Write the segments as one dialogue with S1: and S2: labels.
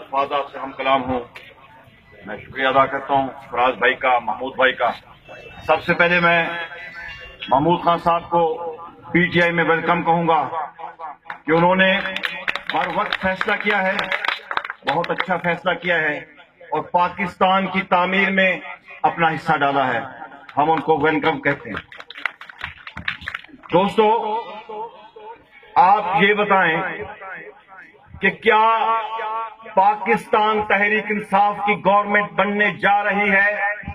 S1: अल्फाजात से हम कलाम हूँ। मैं शुक्रिया अदा करता हूँ फराज भाई का, महमूद भाई का। सबसे पहले मैं महमूद खान साहब को पीटीआई में वेलकम कहूँगा कि उन्होंने हर वक्त फैसला किया है, बहुत अच्छा फैसला किया है और पाकिस्तान की तामीर में अपना हिस्सा डाला है। हम उनको वेलकम कहते हैं। दोस्तों, आप ये बताएं कि क्या पाकिस्तान तहरीक इंसाफ की गवर्नमेंट बनने जा रही है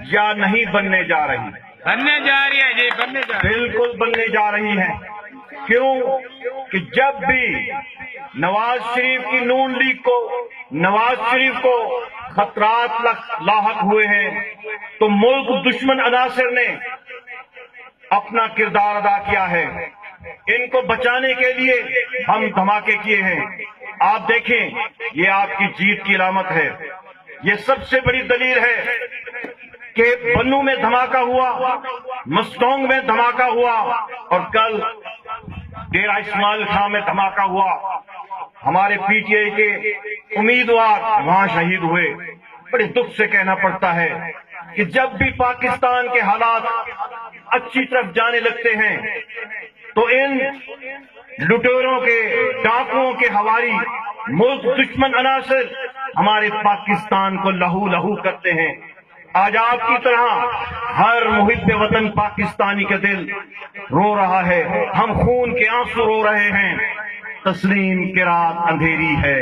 S1: या नहीं बनने जा रही?
S2: बनने जा रही है जी, बनने जा रही है।
S1: बिल्कुल बनने जा रही है। क्यों? कि जब भी नवाज शरीफ की नून लीग को, नवाज शरीफ को खतरात लाहक हुए हैं तो मुल्क दुश्मन अनासिर ने अपना किरदार अदा किया है। इनको बचाने के लिए हम धमाके किए हैं। आप देखें, ये आपकी जीत की अलामत है। ये सबसे बड़ी दलील है कि बन्नू में धमाका हुआ, मस्टोंग में धमाका हुआ और कल डेरा इस्माइल खां में धमाका हुआ। हमारे पीटीआई के उम्मीदवार वहां शहीद हुए। बड़े दुख से कहना पड़ता है कि जब भी पाकिस्तान के हालात अच्छी तरफ जाने लगते हैं तो इन लुटेरों के, डाकुओं के हवारी मुल्क दुश्मन अनासिर हमारे पाकिस्तान को लहू लहू करते हैं। आज आपकी तरह हर मुहिब्बे वतन पाकिस्तानी का दिल रो रहा है। हम खून के आंसू रो रहे हैं। तस्लीम की रात अंधेरी है,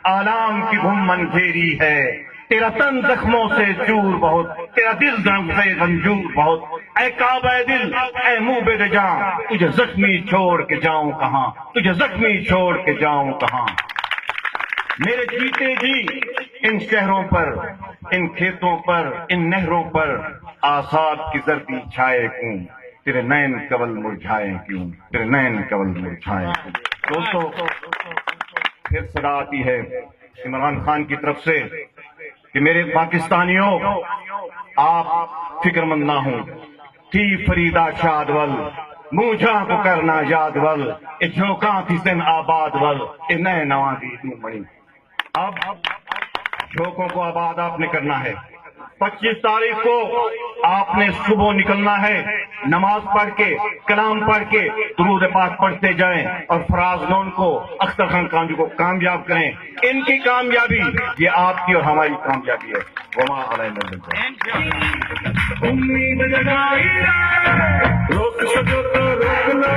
S1: आलाम की घुम अंधेरी है। तेरा तन जख्मों से चूर बहुत, तेरा दिल दर्द से रंजूर बहुत। ऐ काबा दिल, ऐ मुंह बेरजा, तुझे जख्मी छोड़ के जाऊं कहां, तुझे जख्मी छोड़ के जाऊं कहां। मेरे जीते जी इन शहरों पर, इन खेतों पर, इन नहरों पर आसाद की जर्दी छाए क्यों, तेरे नैन कवल मुरझाए क्यों, तेरे नैन कवल मुरझाए क्यों। दोस्तों, फिर सदा आती है इमरान खान की तरफ से कि मेरे पाकिस्तानियों, आप फिक्रमंद ना हो। थी फरीदा शादवल, मूझा को करना यादवल, ए झोंका थी सिन आबाद वल, ए नए नवाजी तू मणि। अब झोंकों को आबाद आपने करना है। 25 तारीख को आपने सुबह निकलना है, नमाज पढ़ के, कलाम पढ़ के, दुरूद पाक पढ़ते जाएं और फराज नून को, अख्तर खान कांजू को कामयाब करें। इनकी कामयाबी ये आपकी और हमारी कामयाबी है। वमा अलैना उम्मीद जगाई, रोक सको तो रोक लो।